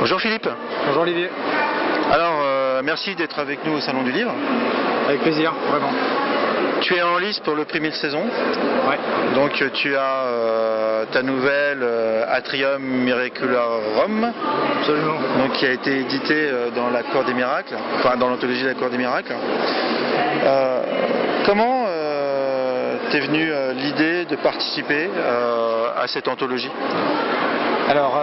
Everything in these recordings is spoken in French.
Bonjour Philippe. Bonjour Olivier. Alors, merci d'être avec nous au Salon du Livre. Avec plaisir, vraiment. Tu es en lice pour le prix 1000 saisons. Ouais. Donc tu as ta nouvelle Atrium Miracularum. Absolument. Donc, qui a été éditée dans la Cour des Miracles, enfin dans l'anthologie de la Cour des Miracles. Comment t'es venue l'idée de participer à cette anthologie ? Alors,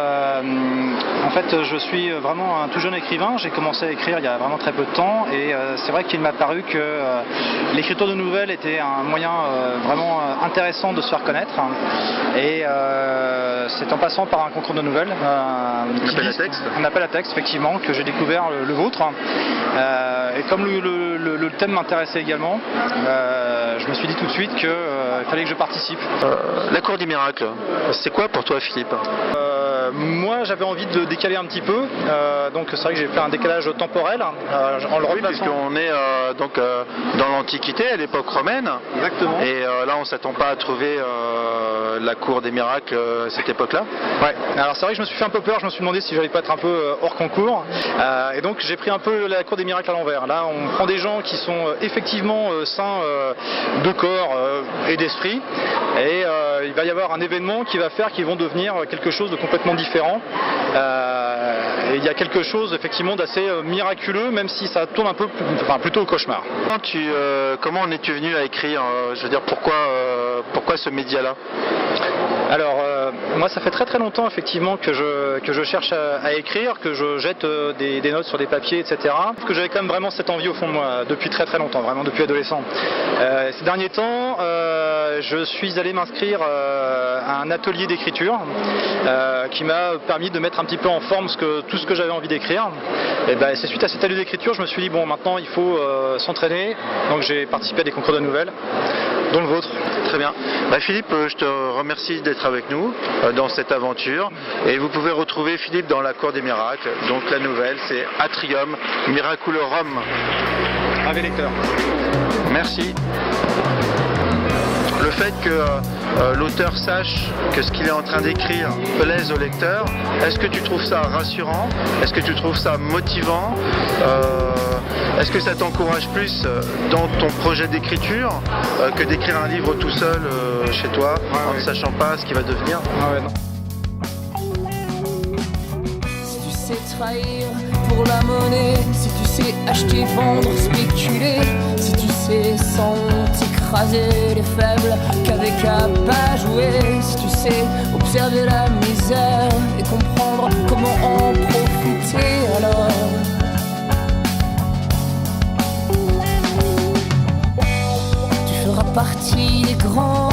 en fait, je suis vraiment un tout jeune écrivain. J'ai commencé à écrire il y a vraiment très peu de temps et c'est vrai qu'il m'a paru que l'écriture de nouvelles était un moyen vraiment intéressant de se faire connaître. Et c'est en passant par un concours de nouvelles, un appel à texte, effectivement, que j'ai découvert le vôtre. Et comme le thème m'intéressait également, je me suis dit tout de suite qu'il fallait que je participe. La Cour des Miracles, c'est quoi pour toi, Philippe ? Moi, j'avais envie de décaler un petit peu, donc c'est vrai que j'ai fait un décalage temporel en le replaçant. Puisqu'on est dans l'Antiquité, à l'époque romaine. Exactement. Et là, on ne s'attend pas à trouver la Cour des Miracles à cette époque-là. Ouais. Alors c'est vrai que je me suis fait un peu peur, je me suis demandé si j'allais pas être un peu hors concours. Et donc j'ai pris un peu la Cour des Miracles à l'envers. Là, on prend des gens qui sont effectivement sains de corps et d'esprit. Et il va y avoir un événement qui va faire qu'ils vont devenir quelque chose de complètement différent. Et il y a quelque chose effectivement d'assez miraculeux, même si ça tourne un peu, plutôt au cauchemar. Comment en es-tu venu à écrire ? Je veux dire, pourquoi ce média-là ? Alors, moi, ça fait très très longtemps effectivement que je cherche à écrire, que je jette des notes sur des papiers, etc. Parce que j'avais quand même vraiment cette envie au fond de moi depuis très très longtemps, vraiment depuis adolescent. Ces derniers temps, je suis allé m'inscrire à un atelier d'écriture qui m'a permis de mettre un petit peu en forme tout ce que j'avais envie d'écrire. Et ben, c'est suite à cet atelier d'écriture, je me suis dit bon, maintenant il faut s'entraîner. Donc j'ai participé à des concours de nouvelles, dont le vôtre. Très bien. Philippe, je te remercie d'être avec nous dans cette aventure. Et vous pouvez retrouver Philippe dans la Cour des Miracles. Donc la nouvelle, c'est Atrium Miracularum. Ravi lecteur. Merci. Le fait que l'auteur sache que ce qu'il est en train d'écrire plaise au lecteur, est-ce que tu trouves ça rassurant ? Est-ce que tu trouves ça motivant ? Est-ce que ça t'encourage plus dans ton projet d'écriture que d'écrire un livre tout seul chez toi, en ne sachant pas ce qu'il va devenir ? Si tu sais trahir pour la monnaie, si tu sais acheter, vendre, spéculer, si tu sais sans honte écraser les faibles qu'avec à pas jouer, si tu sais observer la misère et comprendre comment en profiter, alors tu feras partie des grands